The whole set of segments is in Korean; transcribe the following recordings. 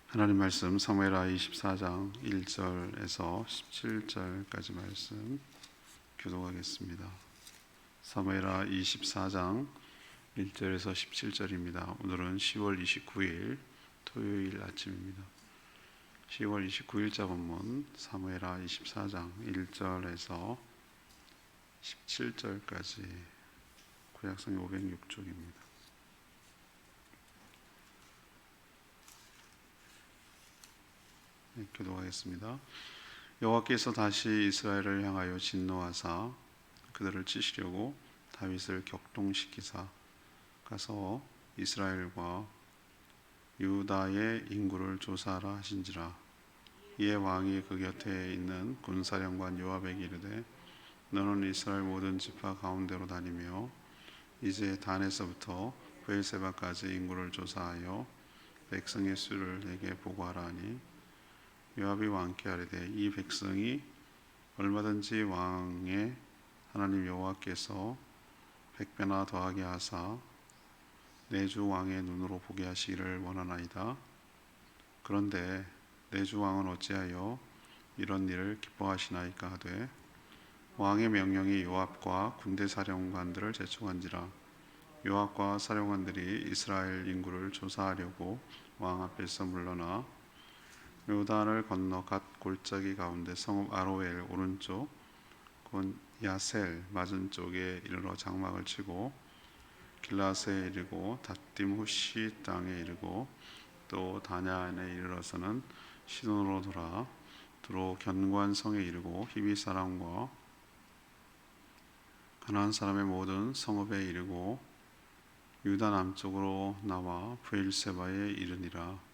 하나님 말씀 사무엘하 24장 1절에서 17절까지 말씀 교독하겠습니다. 사무엘하 24장 1절에서 17절입니다. 오늘은 10월 29일 토요일 아침입니다. 10월 29일자 본문 사무엘하 24장 1절에서 17절까지 구약성이 506쪽입니다. 교독하겠습니다. 여호와께서 다시 이스라엘을 향하여 진노하사 그들을 치시려고 다윗을 격동시키사 가서 이스라엘과 유다의 인구를 조사하라 하신지라. 이에 왕이 그 곁에 있는 군사령관 요압에게 이르되 너는 이스라엘 모든 지파 가운데로 다니며 이제 단에서부터 브엘세바까지 인구를 조사하여 백성의 수를 내게 보고하라 하니 요압이 왕께 아뢰되 이 백성이 얼마든지 왕의 하나님 여호와께서 100배나 더하게 하사 내 주 왕의 눈으로 보게 하시기를 원하나이다. 그런데 내 주 왕은 어찌하여 이런 일을 기뻐하시나이까 하되 왕의 명령이 요압과 군대 사령관들을 제촉한지라. 요압과 사령관들이 이스라엘 인구를 조사하려고 왕 앞에서 물러나 요단을 건너 갓 골짜기 가운데 성읍 아로엘 오른쪽 곧 야셀 맞은 쪽에 이르러 장막을 치고 길라스에 이르고 닷딤 후시 땅에 이르고 또 다냐안에 이르러서는 시돈으로 돌아 두로 견고한 성에 이르고 히비 사람과 가나안 사람의 모든 성읍에 이르고 유다 남쪽으로 나와 브엘세바에 이르니라.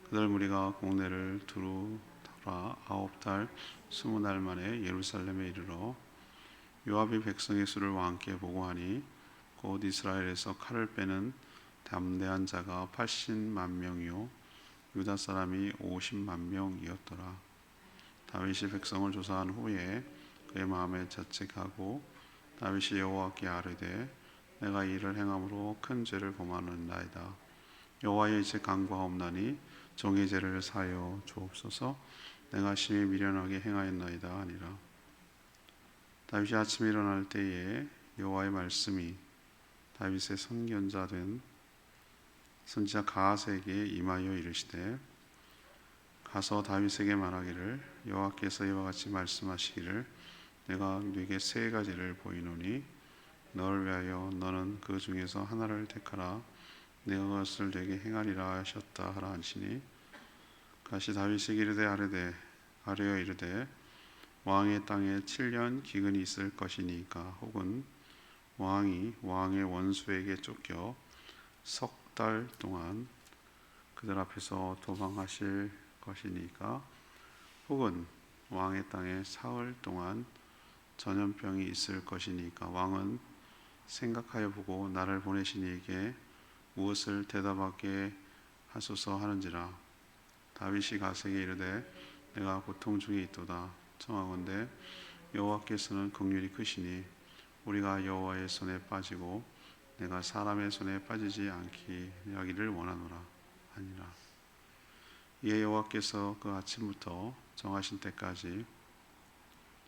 그들 무리가 공내를 두루 돌아 9달 20날 만에 예루살렘에 이르러 요압이 백성의 수를 왕께 보고하니 곧 이스라엘에서 칼을 빼는 담대한 자가 80만 명이요 유다 사람이 50만 명이었더라. 다윗이 백성을 조사한 후에 그의 마음에 자책하고 다윗이 여호와께 아뢰되 내가 이 일을 행함으로 큰 죄를 범하였나이다. 여호와여 이제 간구하옵나니 종의 죄를 사하여 주옵소서. 내가 심히 미련하게 행하였나이다 하니라. 다윗이 아침에 일어날 때에 여호와의 말씀이 다윗의 선견자 된 선지자 가하스에게 임하여 이르시되 가서 다윗에게 말하기를 여호와께서 이와 같이 말씀하시기를 내가 네게 세 가지를 보이노니 너를 위하여 너는 그 중에서 하나를 택하라. 내가 그것을 네게 행하리라 하셨다 하라 하시니 다시 다윗이 이르되 아뢰어 이르되 왕의 땅에 7년 기근이 있을 것이니까 혹은 왕이 왕의 원수에게 쫓겨 석 달 동안 그들 앞에서 도망하실 것이니까 혹은 왕의 땅에 사흘 동안 전염병이 있을 것이니까 왕은 생각하여 보고 나를 보내신 이에게 무엇을 대답하게 하소서 하는지라. 다윗이 가세에게 이르되 내가 고통 중에 있도다. 청하건대 여호와께서는 긍휼이 크시니 우리가 여호와의 손에 빠지고 내가 사람의 손에 빠지지 않게 하기를 원하노라 하니라. 이에 여호와께서 그 아침부터 정하신 때까지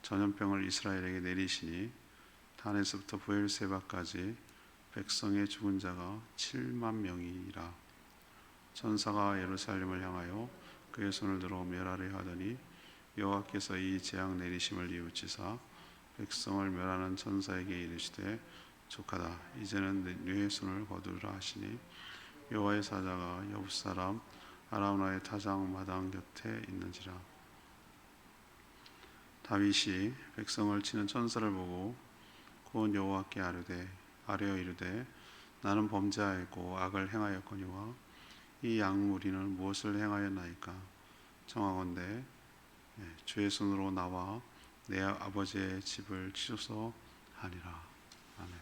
전염병을 이스라엘에게 내리시니 단에서부터 브엘세바까지 백성의 죽은 자가 7만 명이라. 천사가 예루살렘을 향하여 그의 손을 들어 멸하려 하더니 여호와께서 이 재앙 내리심을 뉘우치사 백성을 멸하는 천사에게 이르시되 족하다. 이제는 네 손을 거두라 하시니 여호와의 사자가 여부 사람 아라우나의 타작 마당 곁에 있는지라. 다윗이 백성을 치는 천사를 보고 곧 여호와께 아뢰어 이르되 나는 범죄하였고 악을 행하였거니와 이 양무리는 무엇을 행하였나이까. 청하건대 주의 손으로 나와 내 아버지의 집을 치소서 하니라. 아멘.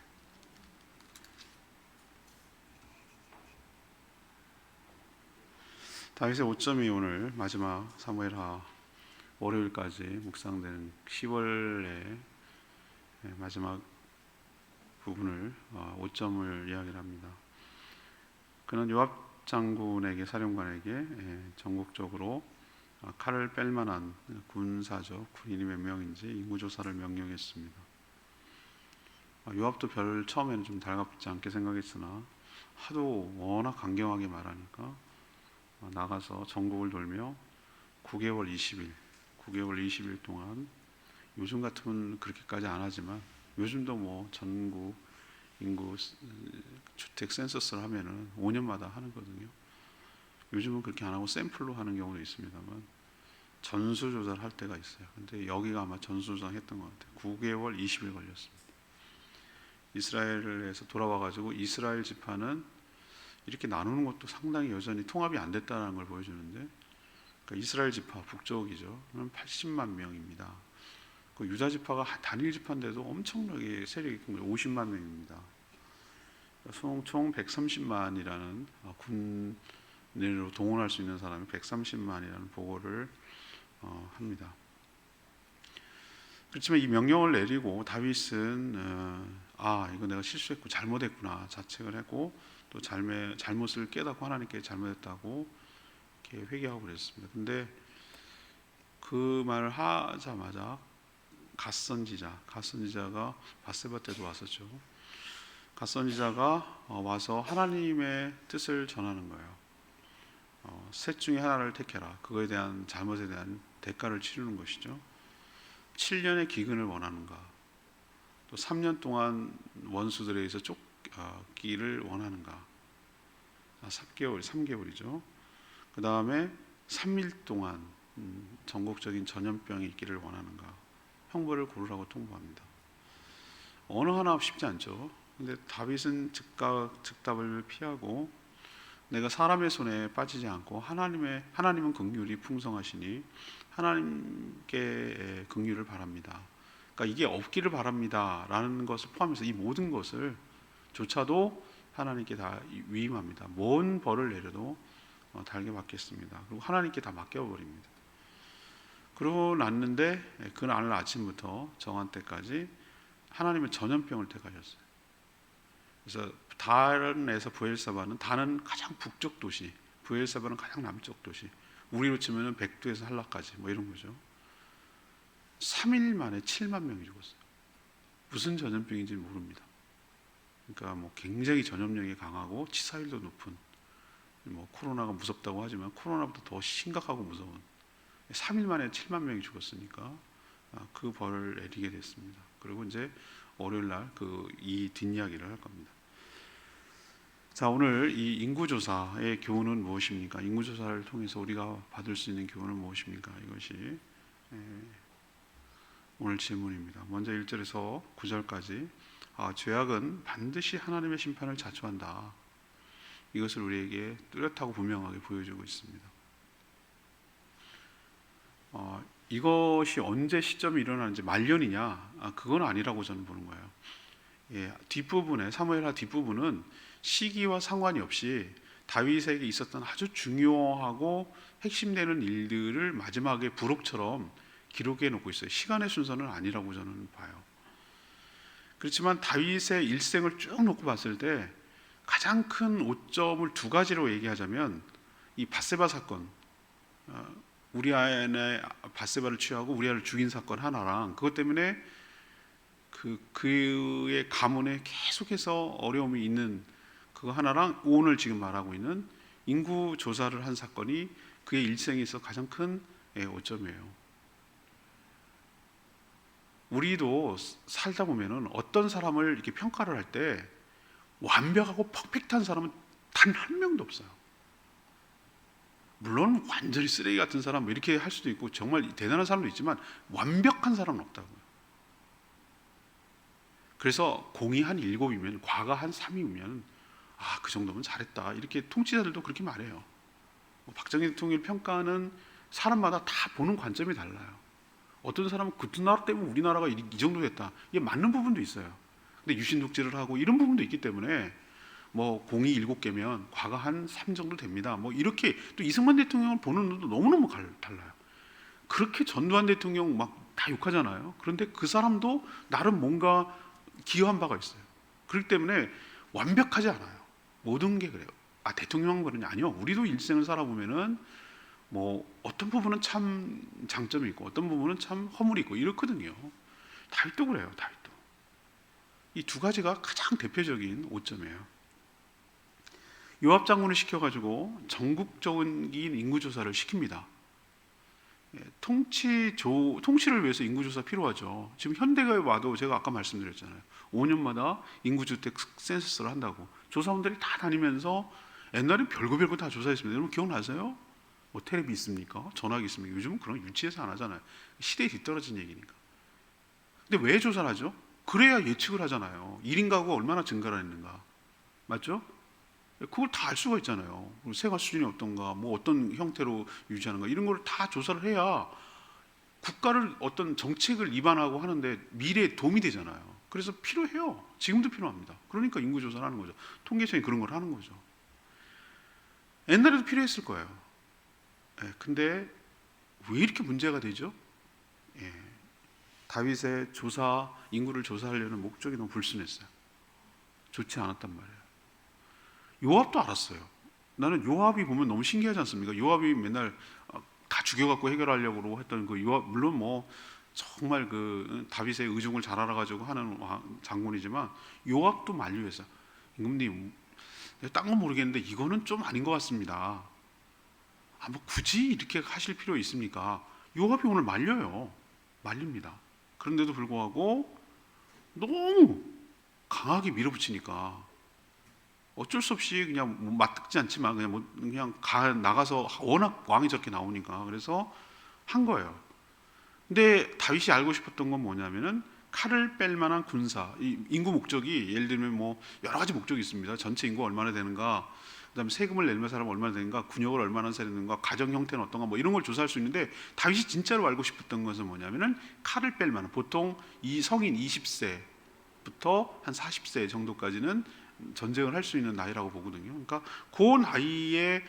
다윗의 오점이 오늘 마지막 사무엘하 월요일까지 묵상되는 10월의 마지막 부분을 오점을 이야기를 합니다. 그는 요압 장군에게 사령관에게 전국적으로 칼을 뺄 만한 군사죠. 군인이 몇 명인지 인구조사를 명령했습니다. 요압도 별 처음에는 좀 달갑지 않게 생각했으나 하도 워낙 강경하게 말하니까 나가서 전국을 돌며 9개월 20일 동안, 요즘 같으면 그렇게까지 안 하지만 요즘도 뭐 전국 인구 주택 센서스를 하면은 5년마다 하거든요. 요즘은 그렇게 안 하고 샘플로 하는 경우도 있습니다만 전수조사를 할 때가 있어요. 근데 여기가 아마 전수조사 했던 것 같아요. 9개월 20일 걸렸습니다. 이스라엘에서 돌아와가지고 이스라엘 지파는 이렇게 나누는 것도 상당히 여전히 통합이 안 됐다는 걸 보여주는데, 그러니까 이스라엘 지파 북쪽이죠. 80만 명입니다. 그 유다 지파가 단일 지파인데도 엄청나게 세력이 큰 거예요. 50만 명입니다. 총 130만이라는 군인으로 동원할 수 있는 사람이 130만이라는 보고를 합니다. 그렇지만 이 명령을 내리고 다윗은 이거 내가 실수했고 잘못했구나 자책을 했고, 또 잘못을 깨닫고 하나님께 잘못했다고 이렇게 회개하고 그랬습니다. 근데 그 말을 하자마자 갓선지자가 밧세바 때도 왔었죠. 갓선지자가 와서 하나님의 뜻을 전하는 거예요. 셋 중에 하나를 택해라. 그거에 대한 잘못에 대한 대가를 치르는 것이죠. 7년의 기근을 원하는가, 또 3년 동안 원수들에 의해서 쫓기를 원하는가. 3개월이죠. 그 다음에 3일 동안 전국적인 전염병이 있기를 원하는가. 형벌을 고르라고 통보합니다. 어느 하나 쉽지 않죠. 근데 다윗은 즉답을 피하고, 내가 사람의 손에 빠지지 않고 하나님은 긍휼이 풍성하시니 하나님께 긍휼을 바랍니다. 그러니까 이게 없기를 바랍니다라는 것을 포함해서 이 모든 것을 조차도 하나님께 다 위임합니다. 뭔 벌을 내려도 달게 받겠습니다. 그리고 하나님께 다 맡겨버립니다. 그러고 났는데 그날 아침부터 정한 때까지 하나님은 전염병을 택하셨어요. 그래서 단에서 브엘사바는, 단은 가장 북쪽 도시, 브엘사바는 가장 남쪽 도시, 우리로 치면은 백두에서 한라까지 뭐 이런 거죠. 3일 만에 7만 명이 죽었어요. 무슨 전염병인지 모릅니다. 그러니까 뭐 굉장히 전염력이 강하고 치사율도 높은, 뭐 코로나가 무섭다고 하지만 코로나보다 더 심각하고 무서운 3일 만에 7만 명이 죽었으니까 그 벌을 내리게 됐습니다. 그리고 이제 월요일 날 이 뒷이야기를 할 겁니다. 자, 오늘 이 인구조사의 교훈은 무엇입니까? 인구조사를 통해서 우리가 받을 수 있는 교훈은 무엇입니까? 이것이 오늘 질문입니다. 먼저 1절에서 9절까지 죄악은 반드시 하나님의 심판을 자초한다. 이것을 우리에게 뚜렷하고 분명하게 보여주고 있습니다. 이것이 언제 시점이 일어나는지 말년이냐? 그건 아니라고 저는 보는 거예요. 뒷부분에, 사무엘하 뒷부분은 시기와 상관이 없이 다윗에게 있었던 아주 중요하고 핵심되는 일들을 마지막에 부록처럼 기록해 놓고 있어요. 시간의 순서는 아니라고 저는 봐요. 그렇지만 다윗의 일생을 쭉 놓고 봤을 때 가장 큰 오점을 두 가지로 얘기하자면, 이 밧세바 사건, 우리아의 밧세바를 취하고 우리아를 죽인 사건 하나랑, 그것 때문에 그의 가문에 계속해서 어려움이 있는 그거 하나랑, 오늘 지금 말하고 있는 인구 조사를 한 사건이 그의 일생에 있어 가장 큰 오점이에요. 우리도 살다 보면은 어떤 사람을 이렇게 평가를 할 때 완벽하고 퍼펙트한 사람은 단 한 명도 없어요. 물론 완전히 쓰레기 같은 사람 이렇게 할 수도 있고 정말 대단한 사람도 있지만 완벽한 사람은 없다고요. 그래서 공이 한 7이면 과가 한 3이면 그 정도면 잘했다, 이렇게 통치자들도 그렇게 말해요. 박정희 대통령을 평가하는 사람마다 다 보는 관점이 달라요. 어떤 사람은 그 나라 때문에 우리나라가 이 정도 됐다, 이게 맞는 부분도 있어요. 근데 유신독재를 하고 이런 부분도 있기 때문에 뭐 공이 7개면 과가 한 3 정도 됩니다, 뭐 이렇게. 또 이승만 대통령을 보는 눈도 너무너무 달라요. 그렇게 전두환 대통령 막 다 욕하잖아요. 그런데 그 사람도 나름 뭔가 기여한 바가 있어요. 그렇기 때문에 완벽하지 않아요. 모든 게 그래요. 대통령만 그러냐? 아니요. 우리도 일생을 살아보면은 어떤 부분은 참 장점이 있고 어떤 부분은 참 허물이 있고 이렇거든요. 다윗도 그래요. 다윗도. 이 두 가지가 가장 대표적인 오점이에요. 요압 장군을 시켜가지고 전국적인 인구조사를 시킵니다. 통치를 위해서 인구조사 필요하죠. 지금 현대가에 와도 제가 아까 말씀드렸잖아요. 5년마다 인구주택 센서스를 한다고. 조사원들이 다 다니면서 옛날에 별거 다 조사했습니다. 여러분 기억나세요? 텔레비 있습니까? 전화기 있습니까? 요즘은 그런 유치해서 안 하잖아요. 시대에 뒤떨어진 얘기니까. 근데 왜 조사를 하죠? 그래야 예측을 하잖아요. 1인 가구가 얼마나 증가를 했는가. 맞죠? 그걸 다 알 수가 있잖아요. 생활 수준이 어떤가, 어떤 형태로 유지하는가 이런 걸 다 조사를 해야 국가를 어떤 정책을 입안하고 하는데 미래에 도움이 되잖아요. 그래서 필요해요. 지금도 필요합니다. 그러니까 인구조사를 하는 거죠. 통계청이 그런 걸 하는 거죠. 옛날에도 필요했을 거예요. 근데 왜 이렇게 문제가 되죠? 다윗의 인구를 조사하려는 목적이 너무 불순했어요. 좋지 않았단 말이에요. 요압도 알았어요. 나는 요압이 보면 너무 신기하지 않습니까? 요압이 맨날 다 죽여갖고 해결하려고 했던 그 요압, 물론 정말 그 다윗의 의중을 잘 알아가지고 하는 장군이지만 요압도 만류했어요. 임금님, 딴 건 모르겠는데 이거는 좀 아닌 것 같습니다. 굳이 이렇게 하실 필요 있습니까? 요압이 오늘 말립니다. 그런데도 불구하고 너무 강하게 밀어붙이니까 어쩔 수 없이 그냥 맞듣지 않지만 그냥 나가서 워낙 왕이 저렇게 나오니까 그래서 한 거예요. 근데 다윗이 알고 싶었던 건 뭐냐면은 칼을 뺄 만한 군사, 이 인구 목적이 예를 들면 여러 가지 목적이 있습니다. 전체 인구가 얼마나 되는가, 그다음에 세금을 내는 사람은 얼마나 되는가, 군역을 얼마나 세는가, 가정 형태는 어떤가 이런 걸 조사할 수 있는데 다윗이 진짜로 알고 싶었던 것은 뭐냐면은 칼을 뺄 만한, 보통 이 성인 20세부터 한 40세 정도까지는 전쟁을 할 수 있는 나이라고 보거든요. 그러니까 그 나이에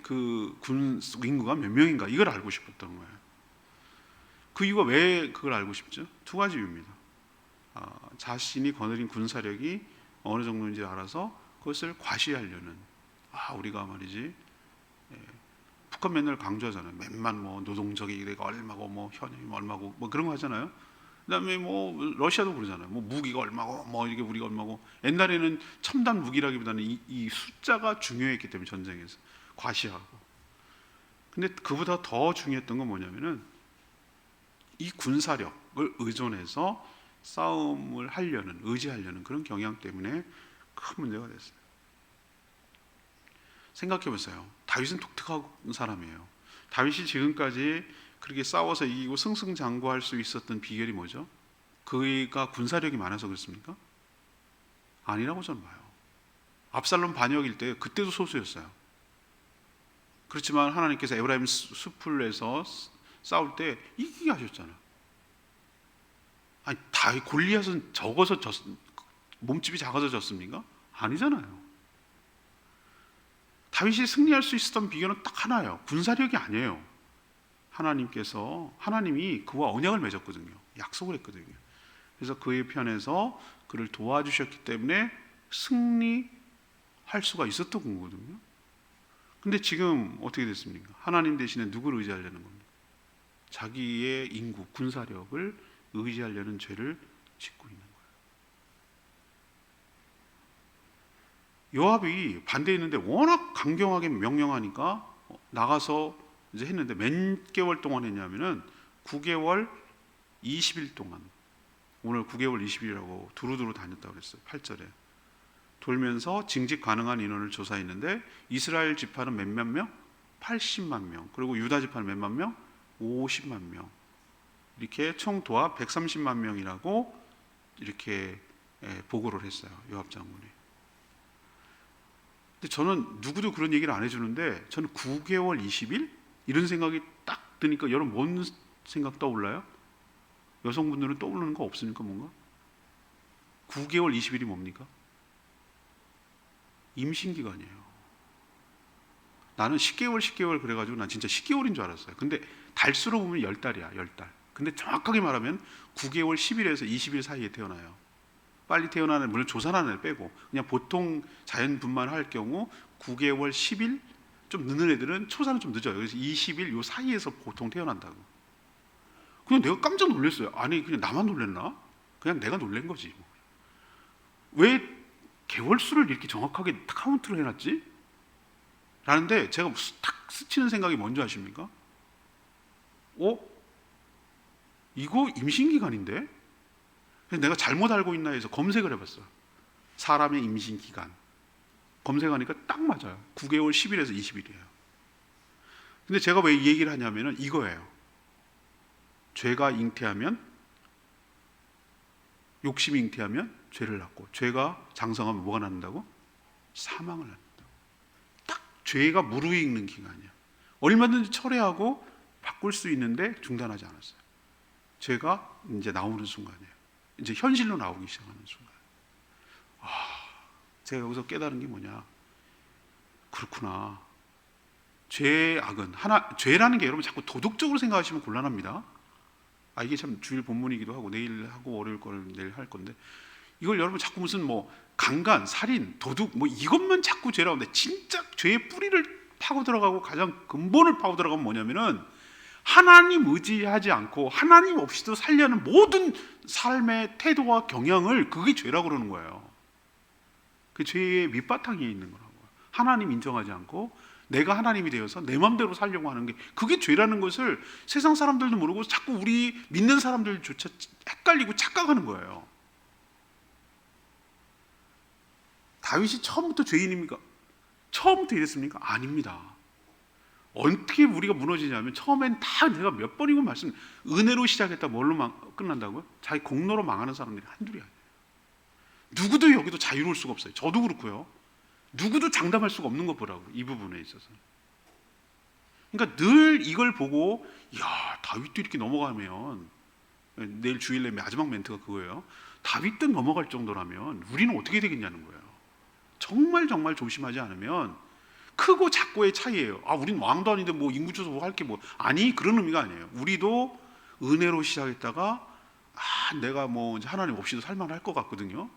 그 군 인구가 몇 명인가 이걸 알고 싶었던 거예요. 그 이유가 왜 그걸 알고 싶죠? 두 가지 이유입니다. 자신이 거느린 군사력이 어느 정도인지 알아서 그것을 과시하려는. 우리가 말이지, 북한 맨날 강조하잖아요. 맨만 노동적이가 얼마고 현역이 얼마고 그런 거 하잖아요. 그다음에 러시아도 그러잖아요. 무기가 얼마고 이게 우리가 얼마고. 옛날에는 첨단 무기라기보다는 이 숫자가 중요했기 때문에 전쟁에서 과시하고. 근데 그보다 더 중요했던 건 뭐냐면은 이 군사력을 의존해서 싸움을 의지하려는 그런 경향 때문에 큰 문제가 됐어요. 생각해 보세요. 다윗은 독특한 사람이에요. 다윗이 지금까지 그렇게 싸워서 이기고 승승장구할 수 있었던 비결이 뭐죠? 그가 군사력이 많아서 그렇습니까? 아니라고 저는 봐요. 압살롬 반역일 때 그때도 소수였어요. 그렇지만 하나님께서 에브라임 숲을에서 싸울 때 이기게 하셨잖아요. 다윗 골리앗은 몸집이 작아서 졌습니까? 아니잖아요. 다윗이 승리할 수 있었던 비결은 딱 하나예요. 군사력이 아니에요. 하나님이 그와 언약을 맺었거든요. 약속을 했거든요. 그래서 그의 편에서 그를 도와주셨기 때문에 승리할 수가 있었던 거거든요. 근데 지금 어떻게 됐습니까? 하나님 대신에 누구를 의지하려는 겁니까? 자기의 인구, 군사력을 의지하려는 죄를 짓고 있는 거예요. 요압이 반대했는데 워낙 강경하게 명령하니까 나가서 이제 했는데 몇 개월 동안 했냐면은 9개월 20일 동안, 오늘 9개월 20일이라고 두루두루 다녔다고 그랬어요. 8절에 돌면서 징집 가능한 인원을 조사했는데 이스라엘 지파는 몇만 명? 80만 명. 그리고 유다 지파는 몇만 명? 50만 명. 이렇게 총 도합 130만 명이라고 이렇게 보고를 했어요. 요압 장군이. 근데 저는 누구도 그런 얘기를 안 해주는데 저는 9개월 20일? 이런 생각이 딱 드니까 여러분 뭔 생각 떠올라요? 여성분들은 떠오르는 거 없습니까? 뭔가? 9개월 20일이 뭡니까? 임신기간이에요. 나는 10개월 그래가지고 난 진짜 10개월인 줄 알았어요. 근데 달수로 보면 10달이야 10달. 근데 정확하게 말하면 9개월 10일에서 20일 사이에 태어나요. 빨리 태어나는, 물론 조산하는 애 빼고 그냥 보통 자연분만할 경우 9개월 10일 좀 늦는 애들은 초산은 좀 늦어요. 그래서 20일 요 사이에서 보통 태어난다고. 그냥 내가 깜짝 놀랐어요. 아니 그냥 나만 놀랬나? 그냥 내가 놀란 거지. 왜 개월수를 이렇게 정확하게 카운트를 해놨지? 라는데 제가 탁 스치는 생각이 뭔지 아십니까? 이거 임신기간인데? 그래서 내가 잘못 알고 있나 해서 검색을 해봤어요. 사람의 임신기간. 검색하니까 딱 맞아요. 9개월 10일에서 20일이에요. 근데 제가 왜 이 얘기를 하냐면은 이거예요. 죄가 잉태하면, 욕심이 잉태하면 죄를 낳고, 죄가 장성하면 뭐가 낳는다고? 사망을 낳는다고. 딱 죄가 무르익는 기간이야. 얼마든지 철회하고 바꿀 수 있는데 중단하지 않았어요. 죄가 이제 나오는 순간이에요. 이제 현실로 나오기 시작하는 순간. 제가 여기서 깨달은 게 뭐냐? 그렇구나. 죄악은 죄라는 게 여러분 자꾸 도덕적으로 생각하시면 곤란합니다. 이게 참 주일 본문이기도 하고 내일 하고 월요일 거를 내일 할 건데 이걸 여러분 자꾸 무슨 뭐 강간, 살인, 도둑 뭐 이것만 자꾸 죄라고 하는데 진짜 죄의 뿌리를 파고 들어가고 가장 근본을 파고 들어가면 뭐냐면은 하나님 의지하지 않고 하나님 없이도 살려는 모든 삶의 태도와 경향을 그게 죄라고 그러는 거예요. 그 죄의 밑바탕에 있는 거라고요. 하나님 인정하지 않고 내가 하나님이 되어서 내 마음대로 살려고 하는 게 그게 죄라는 것을 세상 사람들도 모르고 자꾸 우리 믿는 사람들조차 헷갈리고 착각하는 거예요. 다윗이 처음부터 죄인입니까? 처음부터 이랬습니까? 아닙니다. 어떻게 우리가 무너지냐면 처음엔 다 내가 몇 번이고 은혜로 시작했다 뭘로 끝난다고요? 자기 공로로 망하는 사람들이 한둘이 아니에요. 누구도 여기도 자유로울 수가 없어요. 저도 그렇고요. 누구도 장담할 수가 없는 것 보라고 이 부분에 있어서. 그러니까 늘 이걸 보고 야 다윗도 이렇게 넘어가면 내일 주일내 마지막 멘트가 그거예요. 다윗도 넘어갈 정도라면 우리는 어떻게 되겠냐는 거예요. 정말 조심하지 않으면 크고 작고의 차이예요. 우린 왕도 아닌데 뭐 인구 조사 할 게 뭐 아니 그런 의미가 아니에요. 우리도 은혜로 시작했다가 내가 뭐 하나님 없이도 살만할 것 같거든요.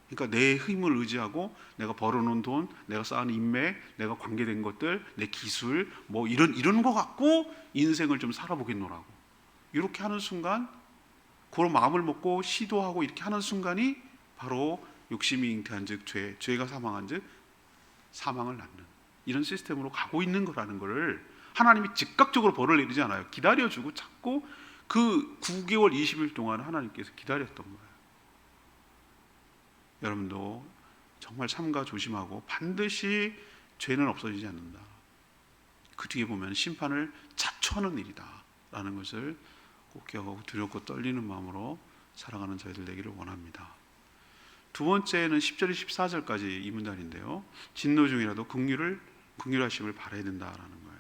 그러니까 내 힘을 의지하고 내가 벌어놓은 돈, 내가 쌓은 인맥, 내가 관계된 것들, 내 기술 뭐 이런 거 갖고 인생을 좀 살아보겠노라고 이렇게 하는 순간 그런 마음을 먹고 시도하고 이렇게 하는 순간이 바로 욕심이 잉태한즉 죄가 사망한즉 사망을 낳는 이런 시스템으로 가고 있는 거라는 것을 하나님이 즉각적으로 벌을 내리지 않아요. 기다려주고 자꾸 그 9개월 20일 동안 하나님께서 기다렸던 거예요. 여러분도 정말 삼가 조심하고 반드시 죄는 없어지지 않는다. 그 뒤에 보면 심판을 자초하는 일이다 라는 것을 꼭 기억하고 두렵고 떨리는 마음으로 살아가는 저희들 되기를 원합니다. 두 번째는 10절 14절까지 이 문단인데요. 진노 중이라도 긍휼하심을 바라야 된다라는 거예요.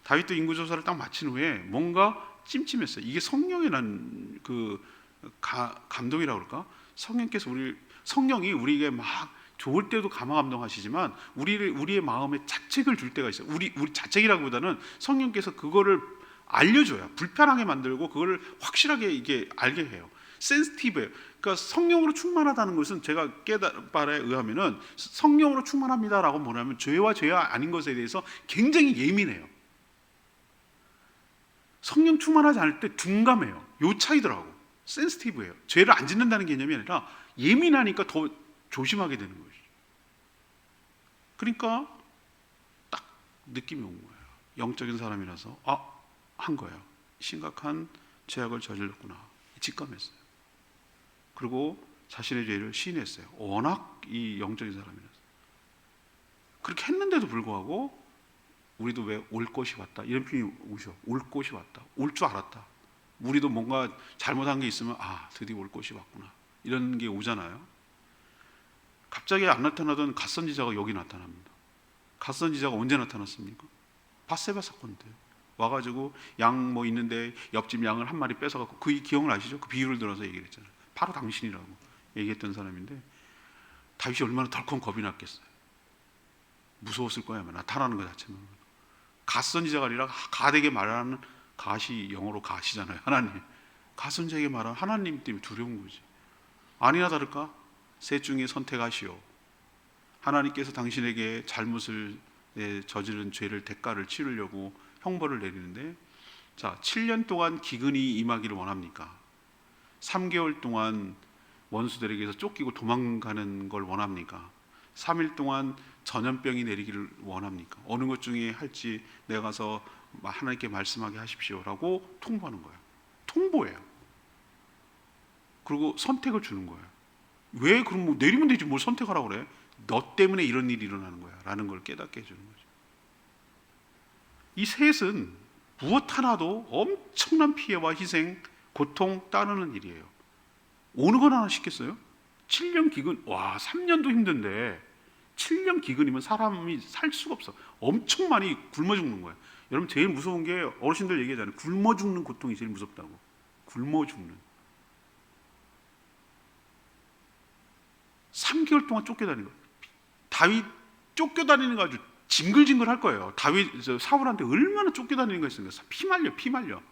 다윗도 인구조사를 딱 마친 후에 뭔가 찜찜했어요. 이게 성령의 난 감동이라고 그럴까? 성령이 우리에게 막 좋을 때도 감화감동하시지만 우리의 마음에 자책을 줄 때가 있어요. 우리 자책이라기보다는 성령께서 그거를 알려줘요. 불편하게 만들고 그걸 확실하게 이게 알게 해요. 센시티브해요. 그러니까 성령으로 충만하다는 것은 제가 깨달음에 의하면은 성령으로 충만합니다라고 뭐냐면 죄와 아닌 것에 대해서 굉장히 예민해요. 성령 충만하지 않을 때 둔감해요. 요 차이더라고. 센시티브해요. 죄를 안 짓는다는 개념이 아니라 예민하니까 더 조심하게 되는 거죠. 그러니까 딱 느낌이 온 거예요. 영적인 사람이라서 한 거예요. 심각한 죄악을 저질렀구나. 직감했어요. 그리고 자신의 죄를 시인했어요. 워낙 이 영적인 사람이라서. 그렇게 했는데도 불구하고 우리도 왜 올 것이 왔다 이런 표현이 오셔. 올 것이 왔다. 올 줄 알았다. 우리도 뭔가 잘못한 게 있으면 드디어 올 것이 왔구나 이런 게 오잖아요. 갑자기 안 나타나던 갓선지자가 여기 나타납니다. 갓선지자가 언제 나타났습니까? 밧세바 사건 때요. 와가지고 양 뭐 있는데 옆집 양을 한 마리 뺏어갖고 그 기억나시죠? 그 비유를 들어서 얘기를 했잖아요. 바로 당신이라고 얘기했던 사람인데 다윗이 얼마나 덜컹 겁이 났겠어요. 무서웠을 거야. 나타나는 것 자체만. 갓선지자가 아니라 가되게 말하는 갓이 영어로 갓이잖아요. 하나님. 갓선지자에게 말하는 하나님 때문에 두려운 거지. 아니나 다를까 셋 중에 선택하시오. 하나님께서 당신에게 잘못을 저지른 죄를 대가를 치르려고 형벌을 내리는데, 자, 7년 동안 기근이 임하기를 원합니까? 3개월 동안 원수들에게서 쫓기고 도망가는 걸 원합니까? 3일 동안 전염병이 내리기를 원합니까? 어느 것 중에 할지 내가 가서 하나님께 말씀하게 하십시오라고 통보하는 거예요. 통보예요. 그리고 선택을 주는 거예요. 왜 그럼 뭐 내리면 되지 뭘 선택하라고 그래? 너 때문에 이런 일이 일어나는 거야 라는 걸 깨닫게 해주는 거죠. 이 셋은 무엇 하나도 엄청난 피해와 희생, 고통 따르는 일이에요. 어느 건 하나 쉽겠어요? 7년 기근, 와 3년도 힘든데 7년 기근이면 사람이 살 수가 없어. 엄청 많이 굶어 죽는 거예요. 여러분 제일 무서운 게 어르신들 얘기하잖아요. 굶어 죽는 고통이 제일 무섭다고. 굶어 죽는. 3개월 동안 쫓겨다니는 거예요. 다윗 쫓겨다니는 거 아주 징글징글 할 거예요. 다윗 사울한테 얼마나 쫓겨다니는 거 있습니까? 피 말려.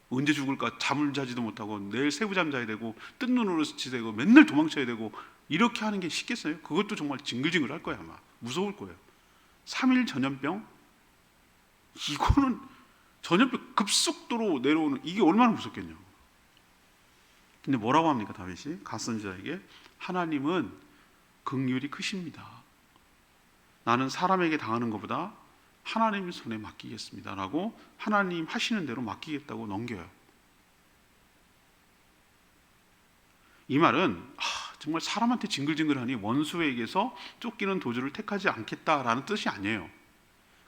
언제 죽을까 잠을 자지도 못하고 내일 새우잠 자야 되고 뜬 눈으로 스치되고 맨날 도망쳐야 되고 이렇게 하는 게 쉽겠어요? 그것도 정말 징글징글 할 거예요. 아마 무서울 거예요. 3일 전염병, 이거는 전염병 급속도로 내려오는, 이게 얼마나 무섭겠냐. 근데 뭐라고 합니까 다윗이? 갓선지자에게 하나님은 긍휼이 크십니다. 나는 사람에게 당하는 것보다 하나님 손에 맡기겠습니다 라고 하나님 하시는 대로 맡기겠다고 넘겨요. 이 말은 정말 사람한테 징글징글하니 원수에게서 쫓기는 도주를 택하지 않겠다라는 뜻이 아니에요.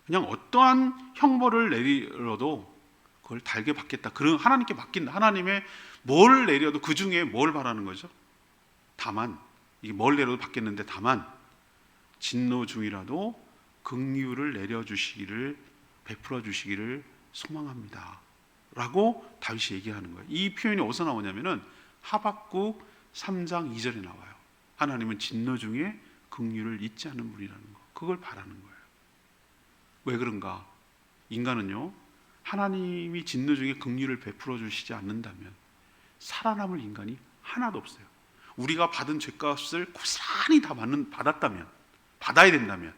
그냥 어떠한 형벌을 내리러도 그걸 달게 받겠다. 그런 하나님께 맡긴다. 하나님의 뭘 내려도 그 중에 뭘 바라는 거죠? 다만 이게 뭘 내려도 받겠는데 다만 진노 중이라도 긍휼을 내려주시기를, 베풀어 주시기를 소망합니다 라고 다윗이 얘기하는 거예요. 이 표현이 어디서 나오냐면은 하박국 3장 2절에 나와요. 하나님은 진노 중에 긍휼을 잊지 않는 분이라는 거, 그걸 바라는 거예요. 왜 그런가? 인간은요, 하나님이 진노 중에 긍휼을 베풀어 주시지 않는다면 살아남을 인간이 하나도 없어요. 우리가 받은 죄값을 고스란히 다 받아야 된다면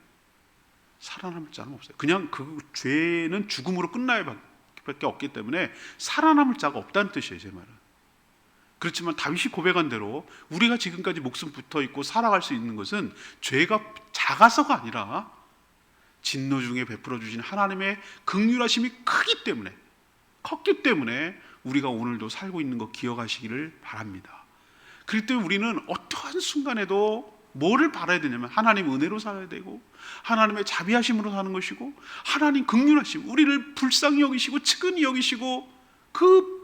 살아남을 자는 없어요. 그냥 그 죄는 죽음으로 끝나야 밖에 없기 때문에 살아남을 자가 없다는 뜻이에요, 제 말은. 그렇지만 다윗이 고백한 대로 우리가 지금까지 목숨 붙어 있고 살아갈 수 있는 것은 죄가 작아서가 아니라 진노 중에 베풀어 주신 하나님의 긍휼하심이 컸기 때문에 우리가 오늘도 살고 있는 거 기억하시기를 바랍니다. 그렇기 때문에 우리는 어떠한 순간에도 뭐를 바라야 되냐면 하나님 은혜로 살아야 되고 하나님의 자비하심으로 사는 것이고 하나님 긍휼하심, 우리를 불쌍히 여기시고 측은히 여기시고 그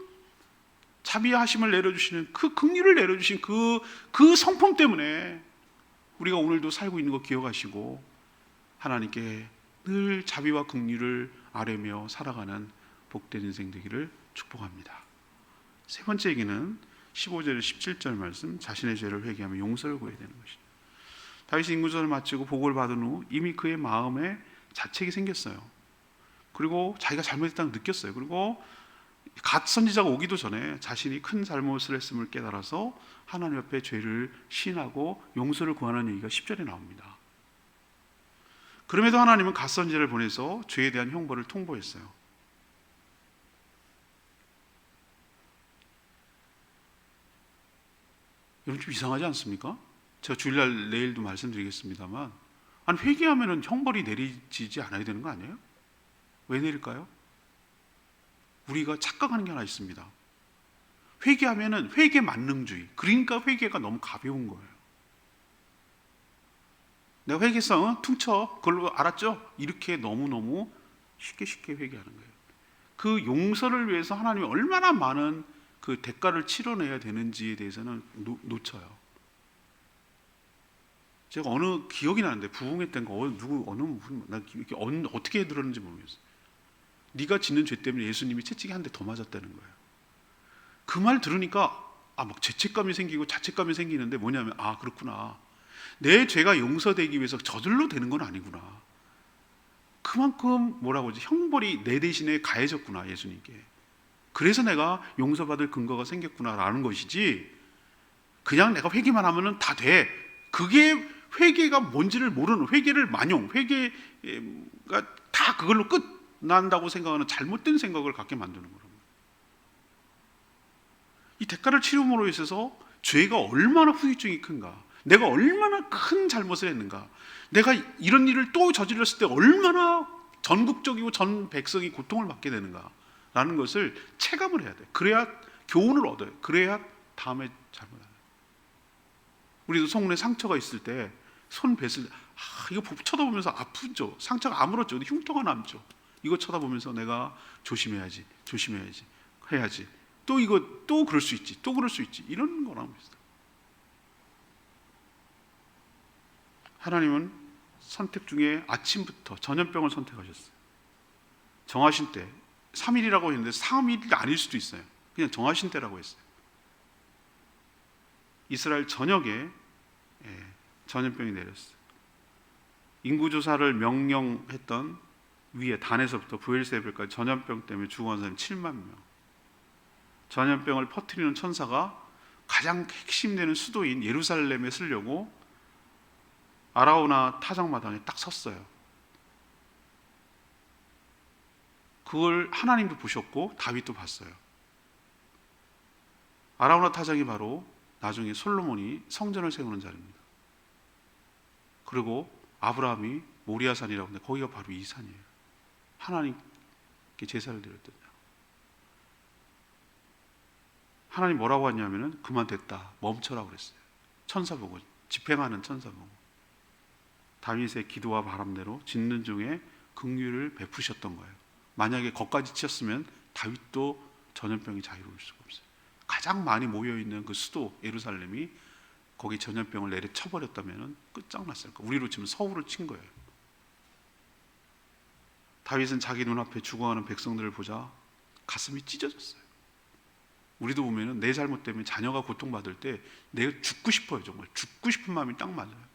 자비하심을 내려주시는 그 긍휼을 내려주신 그 성품 때문에 우리가 오늘도 살고 있는 거 기억하시고 하나님께 늘 자비와 긍휼을 아뢰며 살아가는 복된 인생 되기를 축복합니다. 세 번째 얘기는 15절 17절 말씀, 자신의 죄를 회개하며 용서를 구해야 되는 것이죠. 다윗이 인구전을 마치고 복을 받은 후 이미 그의 마음에 자책이 생겼어요. 그리고 자기가 잘못했다는 걸 느꼈어요. 그리고 갓 선지자가 오기도 전에 자신이 큰 잘못을 했음을 깨달아서 하나님 앞에 죄를 시인하고 용서를 구하는 얘기가 10절에 나옵니다. 그럼에도 하나님은 갓 선지자를 보내서 죄에 대한 형벌을 통보했어요. 여러분 좀 이상하지 않습니까? 제가 주일날 내일도 말씀드리겠습니다만, 아니 회개하면은 형벌이 내리지 않아야 되는 거 아니에요? 왜 내릴까요? 우리가 착각하는 게 하나 있습니다. 회개하면은 회개 만능주의, 그러니까 회개가 너무 가벼운 거예요. 내가 회개성 퉁쳐 그걸로 알았죠? 이렇게 너무너무 쉽게 회개하는 거예요. 그 용서를 위해서 하나님이 얼마나 많은 그 대가를 치러내야 되는지에 대해서는 놓쳐요. 제가 어느 기억이 나는데 부흥회 때인가 어떻게 들었는지 모르겠어요. 네가 짓는 죄 때문에 예수님이 채찍에 한 대 더 맞았다는 거예요. 그 말 들으니까 막 죄책감이 생기고 자책감이 생기는데 뭐냐면 그렇구나. 내 죄가 용서되기 위해서 저절로 되는 건 아니구나. 그만큼 뭐라고 하지? 형벌이 내 대신에 가해졌구나, 예수님께. 그래서 내가 용서받을 근거가 생겼구나라는 것이지, 그냥 내가 회개만 하면은 다 돼. 그게 회개가 뭔지를 모르는, 회개를 만용, 회개가 다 그걸로 끝난다고 생각하는 잘못된 생각을 갖게 만드는 거라고. 이 대가를 치름으로 있어서 죄가 얼마나 후유증이 큰가, 내가 얼마나 큰 잘못을 했는가, 내가 이런 일을 또 저질렀을 때 얼마나 전국적이고 전 백성이 고통을 받게 되는가 라는 것을 체감을 해야 돼. 그래야 교훈을 얻어요. 그래야 다음에 잘못 안 해요. 우리도 손에 상처가 있을 때 손 뱉을 때 이거 쳐다보면서 아프죠. 상처가 아물었죠. 흉터가 남죠. 이거 쳐다보면서 내가 조심해야지 해야지, 또 이거 또 그럴 수 있지, 또 그럴 수 있지, 이런 거랑 비슷해요. 하나님은 선택 중에 아침부터 전염병을 선택하셨어요. 정하신 때 3일이라고 했는데 3일이 아닐 수도 있어요. 그냥 정하신 때라고 했어요. 이스라엘 전역에 전염병이 내렸어요. 인구조사를 명령했던 위에 단에서부터 브엘세벨까지 전염병 때문에 죽어간 사람이 7만 명. 전염병을 퍼뜨리는 천사가 가장 핵심되는 수도인 예루살렘에 쓰려고 아라우나 타작마당에 딱 섰어요. 그걸 하나님도 보셨고 다윗도 봤어요. 아라우나 타작이 바로 나중에 솔로몬이 성전을 세우는 자리입니다. 그리고 아브라함이 모리아산이라고 하는데 거기가 바로 이 산이에요. 하나님께 제사를 드렸던 자. 하나님 뭐라고 하냐면은 그만 됐다, 멈춰라고 그랬어요. 천사 보고, 집행하는 천사 보고. 다윗의 기도와 바람대로 짓는 중에 긍휼을 베푸셨던 거예요. 만약에 거기까지 치였으면 다윗도 전염병이 자유로울 수가 없어요. 가장 많이 모여있는 그 수도 예루살렘이 거기 전염병을 내려쳐버렸다면 끝장났을 거예요. 우리로 치면 서울을 친 거예요. 다윗은 자기 눈앞에 죽어가는 백성들을 보자 가슴이 찢어졌어요. 우리도 보면은 내 잘못 때문에 자녀가 고통받을 때 내가 죽고 싶어요. 정말 죽고 싶은 마음이 딱 맞아요.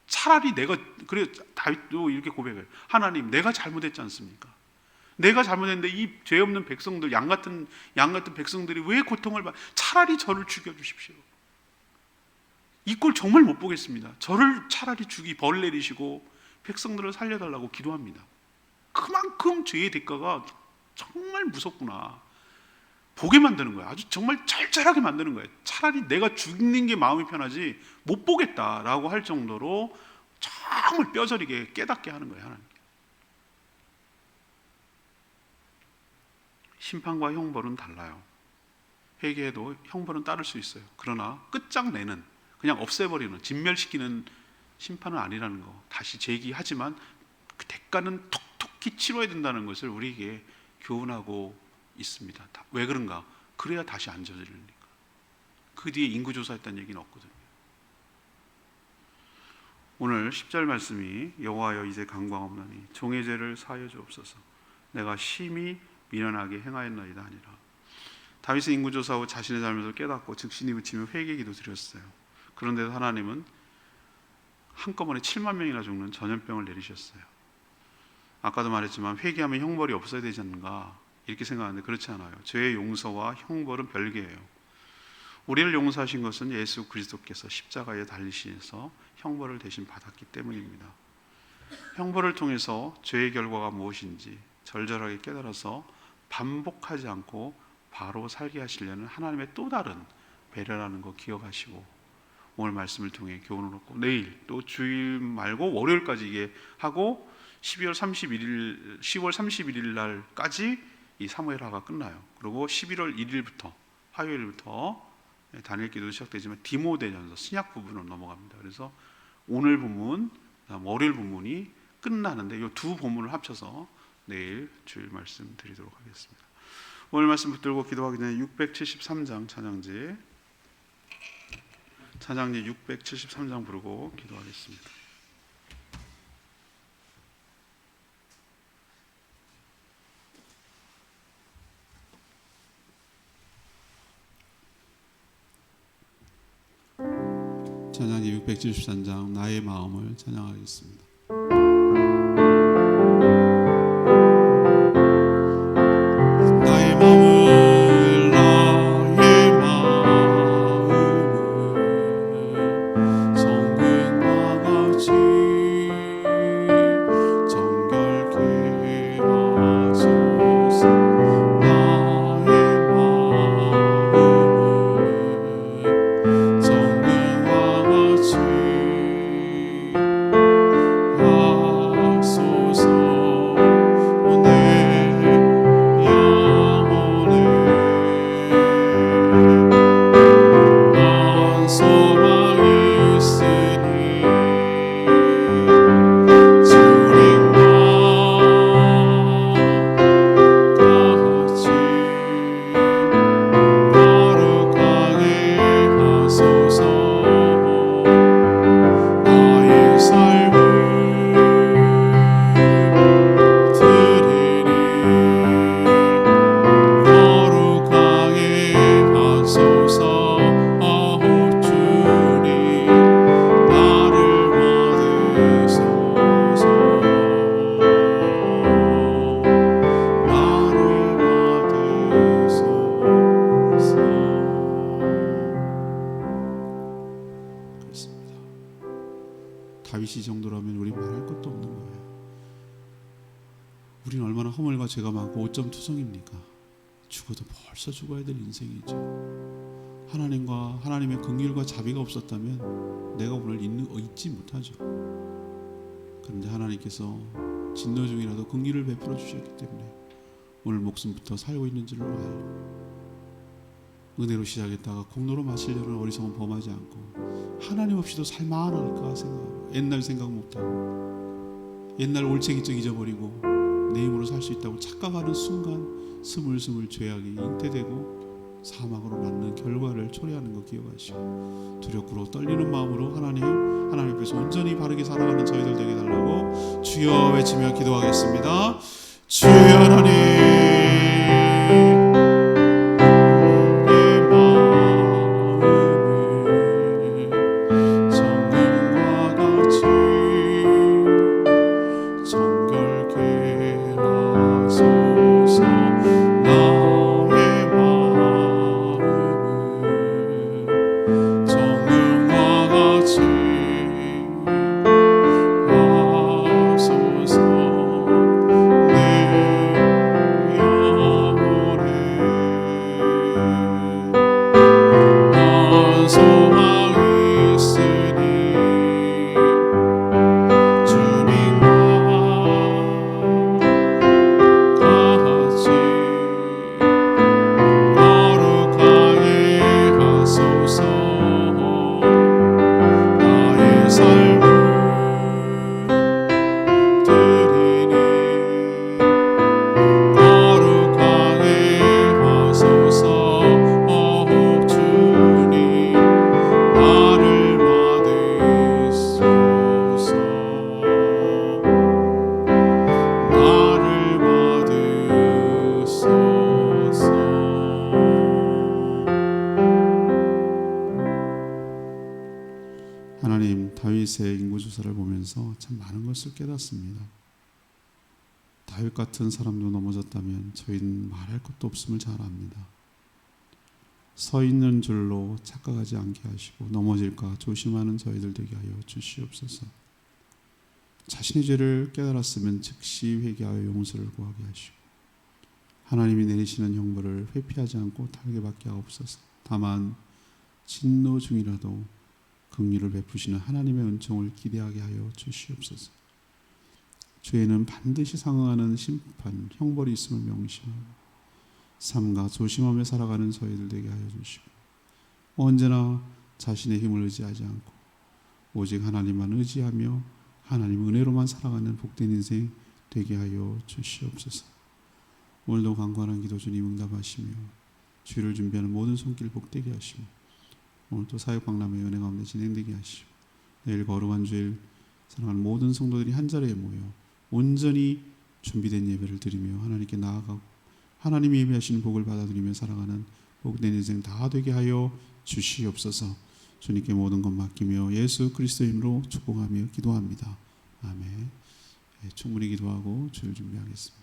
차라리 내가, 그래 다윗도 이렇게 고백해요. 하나님, 내가 잘못했지 않습니까? 내가 잘못했는데 이 죄 없는 백성들, 양 같은 백성들이 왜 고통을 받? 차라리 저를 죽여 주십시오. 이 꼴 정말 못 보겠습니다. 저를 차라리 벌 내리시고 백성들을 살려달라고 기도합니다. 그만큼 죄의 대가가 정말 무섭구나 보게 만드는 거예요. 아주 정말 절절하게 만드는 거예요. 차라리 내가 죽는 게 마음이 편하지 못 보겠다라고 할 정도로 정말 뼈저리게 깨닫게 하는 거예요. 하나님. 심판과 형벌은 달라요. 회개해도 형벌은 따를 수 있어요. 그러나 끝장내는, 그냥 없애버리는, 진멸시키는 심판은 아니라는 거 다시 제기하지만 그 대가는 톡톡히 치러야 된다는 것을 우리에게 교훈하고 있습니다. 왜 그런가? 그래야 다시 안 저지르니까. 그 뒤에 인구조사했다는 얘기는 없거든요. 오늘 10절 말씀이 여호와여 이제 강광없나니 종의 죄를 사하여 주옵소서. 내가 심히 미련하게 행하였나이다 하니라. 다윗은 인구조사 후 자신의 잘못을 깨닫고 즉시 부치며 회개기도 드렸어요. 그런데도 하나님은 한꺼번에 7만 명이나 죽는 전염병을 내리셨어요. 아까도 말했지만 회개하면 형벌이 없어야 되지 않는가 이렇게 생각하는데 그렇지 않아요. 죄의 용서와 형벌은 별개예요. 우리를 용서하신 것은 예수 그리스도께서 십자가에 달리시면서 형벌을 대신 받았기 때문입니다. 형벌을 통해서 죄의 결과가 무엇인지 절절하게 깨달아서 반복하지 않고 바로 살게 하시려는 하나님의 또 다른 배려라는 거 기억하시고 오늘 말씀을 통해 교훈을 얻고 내일 또 주일 말고 월요일까지 이게 하고 10월 31일 날까지 이 사무엘하가 끝나요. 그리고 11월 1일부터 화요일부터 단일 기도 시작되지만 디모데전서 신약 부분으로 넘어갑니다. 그래서 오늘 본문, 월요일 본문이 끝나는데 이 두 본문을 합쳐서 내일 주일 말씀 드리도록 하겠습니다. 오늘 말씀 붙들고 기도하기 전에 673장 찬양지 673장 부르고 기도하겠습니다. 찬양지 673장 나의 마음을 찬양하겠습니다. 나의 마음을 성근 우리는 얼마나 허물과 죄가 많고 오점 투성입니까? 죽어도 벌써 죽어야 될 인생이죠. 하나님과 하나님의 긍휼과 자비가 없었다면 내가 오늘 있지 못하죠. 그런데 하나님께서 진노 중이라도 긍휼을 베풀어 주셨기 때문에 오늘 목숨부터 살고 있는 줄로 알고, 은혜로 시작했다가 공로로 마시려는 어리석은 범하지 않고 하나님 없이도 살만할까 생각하고, 옛날 생각 못하고 옛날 올챙이적 잊어버리고 내 힘으로 살 수 있다고 착각하는 순간 스물스물 죄악이 잉태되고 사망으로 맞는 결과를 초래하는 거 기억하시고, 두렵고 떨리는 마음으로 하나님 앞에서 온전히 바르게 살아가는 저희들 되게 달라고 주여 외치며 기도하겠습니다. 주여 하나님, 하나님, 다윗의 인구조사를 보면서 참 많은 것을 깨닫습니다. 다윗 같은 사람도 넘어졌다면 저희는 말할 것도 없음을 잘 압니다. 서 있는 줄로 착각하지 않게 하시고 넘어질까 조심하는 저희들 되게 하여 주시옵소서. 자신의 죄를 깨달았으면 즉시 회개하여 용서를 구하게 하시고, 하나님이 내리시는 형벌을 회피하지 않고 달게 받게 하옵소서. 다만 진노 중이라도 긍휼을 베푸시는 하나님의 은총을 기대하게 하여 주시옵소서. 죄에는 반드시 상응하는 심판, 형벌이 있음을 명심하고 삼가 조심하며 살아가는 저희들 되게 하여 주시고, 언제나 자신의 힘을 의지하지 않고 오직 하나님만 의지하며 하나님 은혜로만 살아가는 복된 인생 되게 하여 주시옵소서. 오늘도 간구하는 기도 주님 응답하시며 주일을 준비하는 모든 손길 복되게 하시고, 오늘 또 사역박람회 은혜 가운데 진행되게 하시고, 내일 거룩한 주일 사랑하는 모든 성도들이 한자리에 모여 온전히 준비된 예배를 드리며 하나님께 나아가고 하나님이 예배하시는 복을 받아들이며 살아가는 복된 인생 다 되게 하여 주시옵소서. 주님께 모든 것 맡기며 예수 그리스도의 이름으로 축복하며 기도합니다. 아멘. 충분히 기도하고 주일 준비하겠습니다.